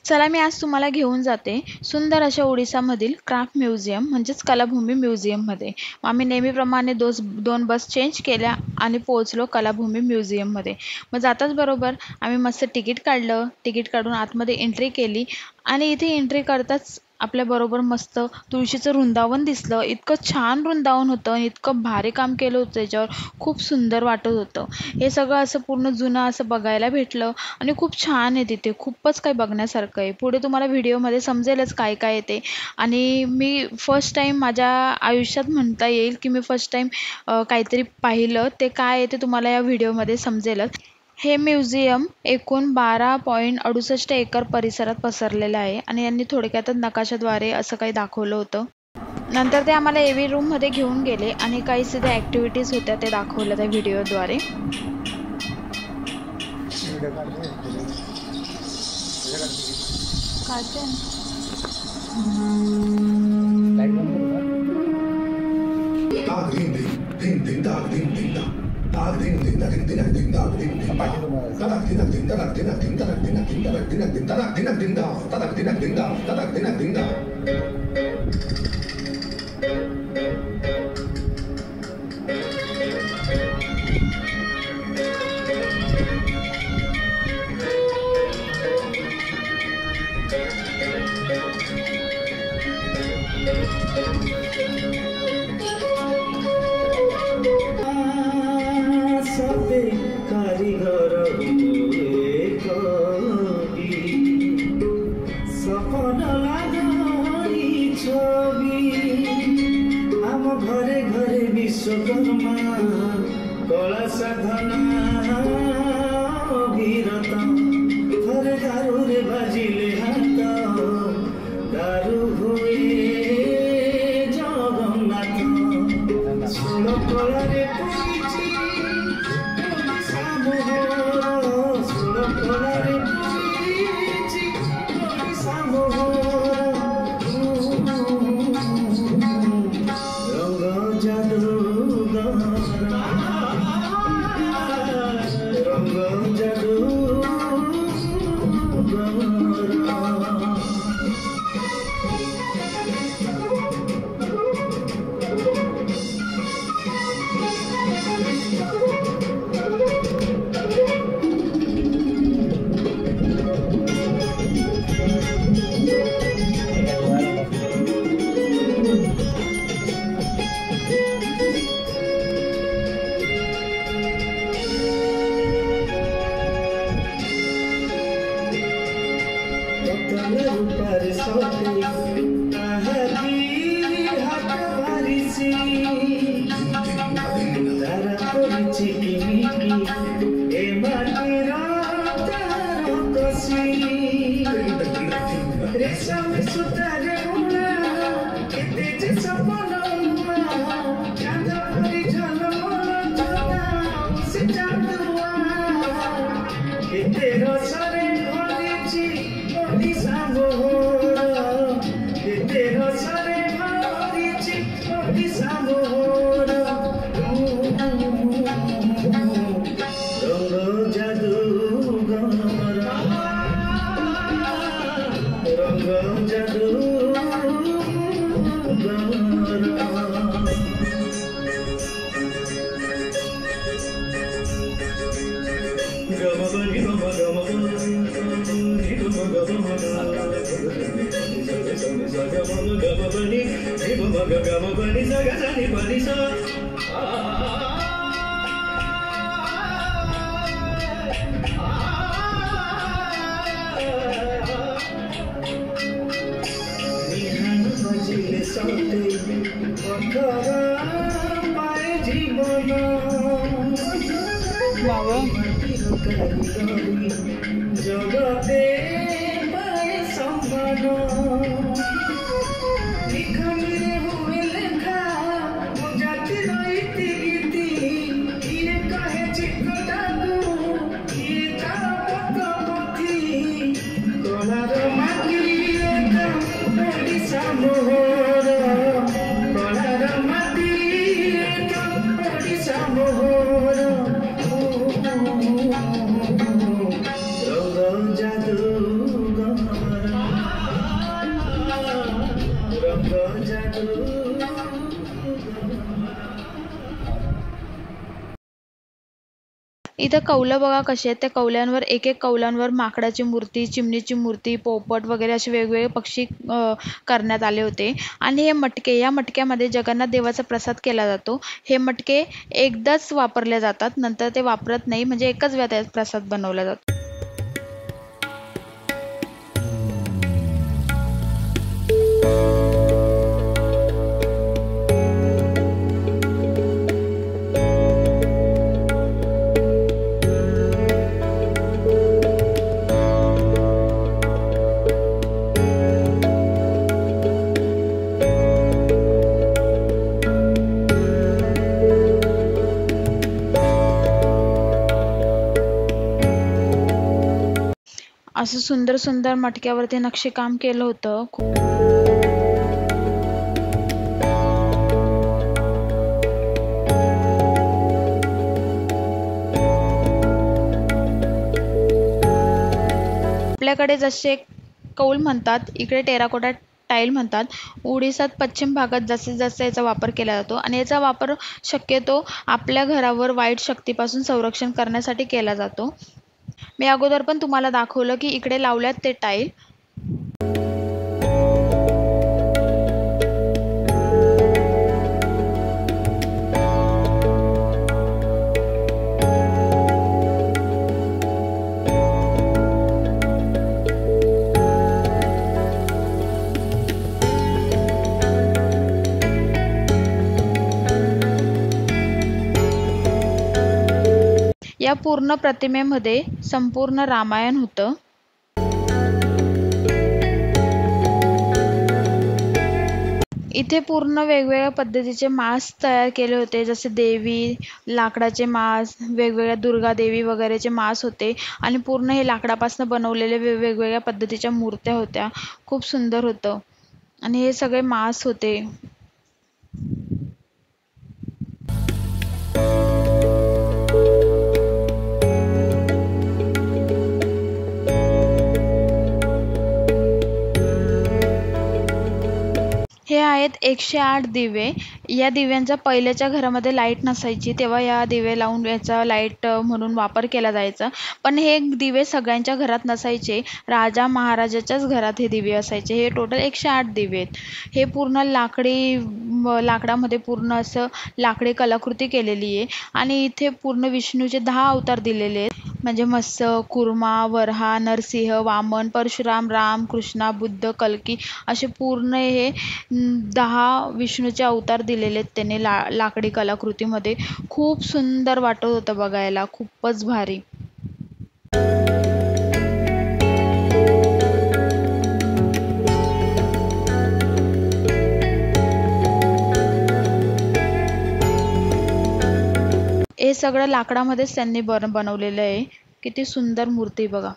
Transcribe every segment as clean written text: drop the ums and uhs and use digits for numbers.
चला मी आज तुम्हाला घेऊन जाते सुंदर अशा ओडिसामधील क्राफ्ट म्युझियम म्हणजेच कलाभूमी म्युझियममध्ये. मग आम्ही नेहमीप्रमाणे दोन बस चेंज केल्या आणि पोहोचलो कलाभूमी म्युझियममध्ये. मग जाताच बरोबर आम्ही मस्त तिकीट काढलं. तिकीट काढून आतमध्ये एंट्री केली आणि इथे एंट्री करताच आपल्याबरोबर मस्त तुळशीचं वृंदावन दिसलं. इतकं छान वृंदावन होतं आणि इतकं भारी काम केलं होतं त्याच्यावर. खूप सुंदर वाटत होतं. हे सगळं असं पूर्ण जुनं असं बघायला भेटलं आणि खूप छान आहे तिथे. खूपच काही बघण्यासारखं आहे. पुढे तुम्हाला व्हिडिओमध्ये समजेलच काय काय आहे ते. आणि मी फर्स्ट टाईम माझ्या आयुष्यात म्हणता येईल की मी फर्स्ट टाईम काहीतरी पाहिलं. ते काय आहे ते तुम्हाला या व्हिडिओमध्ये समजेलच. हे म्युझियम एकूण 12.68 एकर परिसरात पसरलेलं आहे आणि यांनी थोडक्यातच नकाशाद्वारे असं काही दाखवलं होतं. नंतर ते आम्हाला एव्ही रूममध्ये घेऊन गेले आणि काही तिथे ॲक्टिव्हिटीज होत्या ते दाखवल्या त्या व्हिडिओद्वारे. घरे घरे विश्वकर्मा कला साधना वीरत घरे दारू रे बाजिले हाथ दारू हुए जगन्नाथ षोल कलारे पड़िछि ओडिशा मोहर षोल कलारे पड़िछि ओडिशा मोहर जगते रंग जादू इथं कौलं बघा कसे आहेत. त्या कौल्यांवर एक एक कौलांवर माकडाची मूर्ती, चिमणीची मूर्ती, पोपट वगैरे असे वेगवेगळे पक्षी करण्यात आले होते. आणि हे मटके, या मटक्यामध्ये जगन्नाथ देवाचा प्रसाद केला जातो. हे मटके एकदाच वापरले जातात, नंतर ते वापरत नाही, म्हणजे एकच वेळा त्याचा प्रसाद बनवला जातो. असं सुंदर सुंदर मटक्यावरती नक्षीकाम केलं होतं. आपल्याकडे जसे कौल म्हणतात, इकडे टेराकोटा टाईल म्हणतात. ओडिसात पश्चिम भागात जास्तीत जास्त याचा वापर केला जातो आणि याचा वापर शक्यतो आपल्या घरावर वाईट शक्तीपासून संरक्षण करण्यासाठी केला जातो. मी अगोदर पण तुम्हाला दाखवलं की इकडे लावल्यात ते टाईल. या पूर्ण प्रतिमेमध्ये संपूर्ण रामायण होतं. इथे पूर्ण वेगवेगळ्या पद्धतीचे मास तयार केले होते, जसे देवी, लाकडाचे मास, वेगवेगळ्या दुर्गा देवी वगैरेचे मास होते आणि पूर्ण हे लाकडापासून बनवलेले वेगवेगळ्या पद्धतीच्या मूर्त्या होत्या. खूप सुंदर होतं आणि हे सगळे मास होते. हे आहेत 108 दिवे. या दिव्यांचा पहिल्याच्या घरामध्ये लाईट नसायची, तेव्हा या दिवे लावून याचा लाईट म्हणून वापर केला जायचा. पण हे दिवे सगळ्यांच्या घरात नसायचे, राजा महाराजाच्याच घरात हे दिवे असायचे. हे टोटल 108 दिवे आहेत. हे पूर्ण लाकडामध्ये पूर्ण असं लाकडी कलाकृती केलेली आहे आणि इथे पूर्ण विष्णूचे 10 अवतार दिलेले आहेत, म्हणजे मत्स्य, कुर्मा, वराह, नरसिंह, वामन, परशुराम, राम, कृष्णा, बुद्ध, कल्की असे पूर्ण हे 10 विष्णूचे अवतार दिलेले आहेत त्याने लाकडी कलाकृतीमध्ये. खूप सुंदर वाटत होतं बघायला, खूपच भारी. हे सगळं लाकडामध्येच त्यांनी बनवलेलं आहे. किती सुंदर मूर्ती बघा.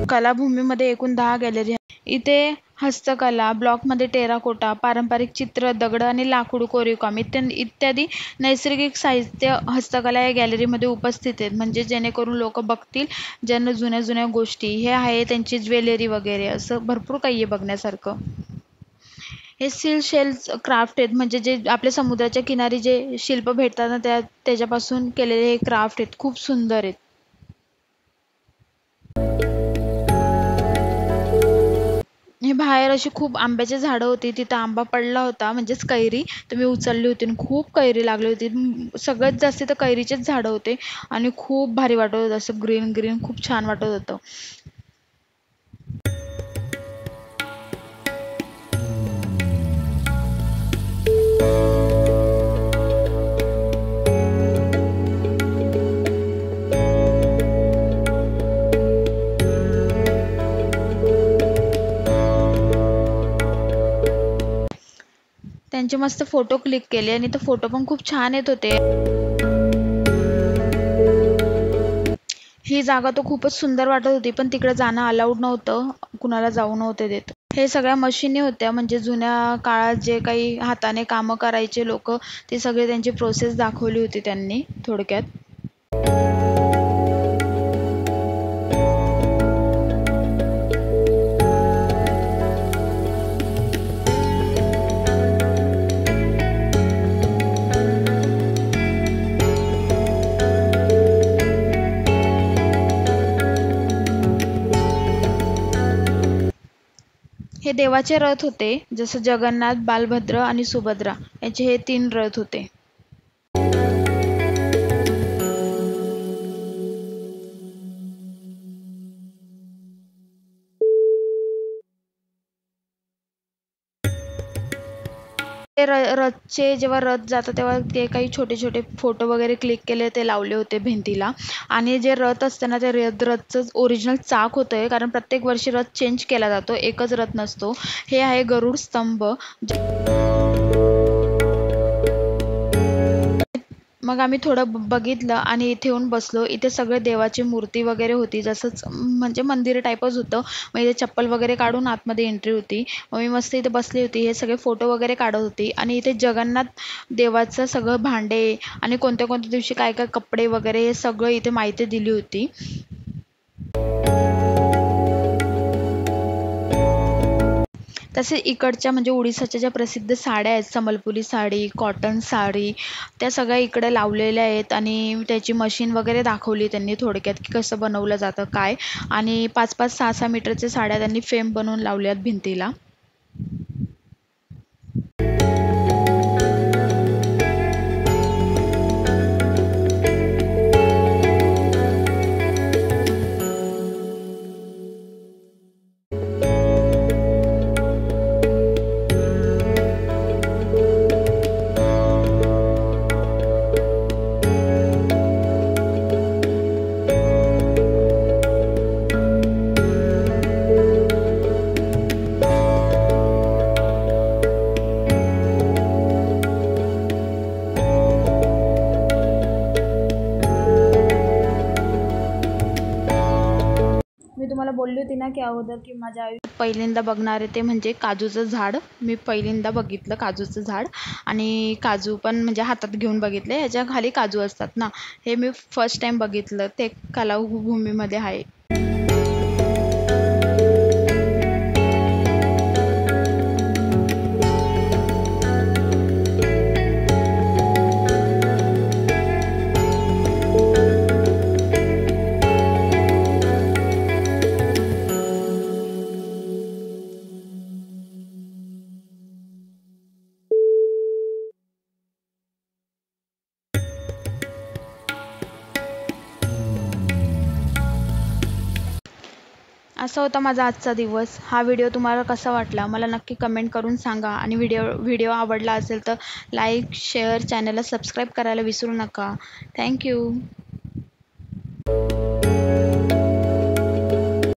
कलाभूमीमध्ये एकूण 10 गॅलरी आहेत. इथे हस्तकला, ब्लॉकमध्ये टेराकोटा, पारंपरिक चित्र, दगड आणि लाकूड कोरीवकाम इत्यादी नैसर्गिक साहित्य हस्तकला या गॅलरीमध्ये उपस्थित आहेत, म्हणजे जेणेकरून लोक बघतील ज्यांना जुन्या जुन्या गोष्टी. हे आहे त्यांची ज्वेलरी वगैरे, असं भरपूर काही आहे बघण्यासारखं. हे शेल्स क्राफ्ट आहेत, म्हणजे जे आपल्या समुद्राच्या किनारी जे शिल्प भेटतात ना त्याच्यापासून केलेले हे क्राफ्ट आहेत. खूप सुंदर आहेत. हे बाहेर अशी खूप आंब्याची झाडं होती, तिथं आंबा पडला होता, म्हणजेच कैरी. तर मी उचलली होती आणि खूप कैरी लागली होती. सगळ्यात जास्त तर कैरीचेच झाडं होते आणि खूप भारी वाटत होतं, असं ग्रीन ग्रीन खूप छान वाटत होतं. त्यांचे मस्त फोटो क्लिक केले आणि ते फोटो पण खूप छान येत होते. ही जागा तर खूपच सुंदर वाटत होती, पण तिकडे जाणं अलाउड नव्हतं, कुणाला जाऊ नव्हते देत. हे सगळ्या मशिनी होत्या, म्हणजे जुन्या काळात जे काही हाताने कामं करायचे लोक, ते सगळे त्यांची प्रोसेस दाखवली होती त्यांनी थोडक्यात. हे देवाचे रथ होते, जसं जगन्नाथ, बालभद्र आणि सुभद्रा यांचे हे 3 रथ होते. ते रथचे जेव्हा रथ जातं तेव्हा ते काही छोटे छोटे फोटो वगैरे क्लिक केले, ते लावले होते भिंतीला. आणि जे रथ असतं ना, ते रथचं ओरिजिनल चाक होतं, कारण प्रत्येक वर्षी रथ चेंज केला जातो, एकच रथ नसतो. हे आहे गरुड स्तंभ. मग आम्ही थोडं बघितलं आणि इथे येऊन बसलो. इथे सगळे देवाची मूर्ती वगैरे होती, जसंच म्हणजे मंदिर टाईपच होतं. मग इथे चप्पल वगैरे काढून आतमध्ये एंट्री होती. मग मी मस्त इथे बसली होती, हे सगळे फोटो वगैरे काढत होती. आणि इथे जगन्नाथ देवाचं सगळं भांडे आणि कोणत्या कोणत्या दिवशी काय काय कपडे वगैरे हे सगळं इथे माहिती दिली होती. तसे इकडच्या म्हणजे उडीसाच्या ज्या प्रसिद्ध साड्या आहेत, संबलपुरी साडी, कॉटन साडी, त्या सगळ्या इकडे लावलेल्या आहेत. आणि त्याची मशीन वगैरे दाखवली त्यांनी थोडक्यात, की कसं बनवलं जातं काय. आणि 5-5, 6-6 मीटरच्या साड्या त्यांनी फ्रेम बनवून लावल्यात भिंतीला. मी तुम्हाला बोलली होती ना की अगोदर, की माझ्या आयुष्यात पहिल्यांदा बघणार आहे ते म्हणजे काजूचं झाड. मी पहिल्यांदा बघितलं काजूचं झाड. आणि काजू पण म्हणजे हातात घेऊन बघितले, ह्याच्या खाली काजू असतात ना, हे मी फर्स्ट टाइम बघितलं. ते कलाभूमीमध्ये आहे. असा होता माझा आजचा दिवस. हा व्हिडिओ तुम्हाला कसा वाटला मला नक्की कमेंट करून सांगा. आणि व्हिडिओ आवडला असेल तर लाईक, शेअर, चॅनलला सबस्क्राईब करायला विसरू नका. थँक्यू.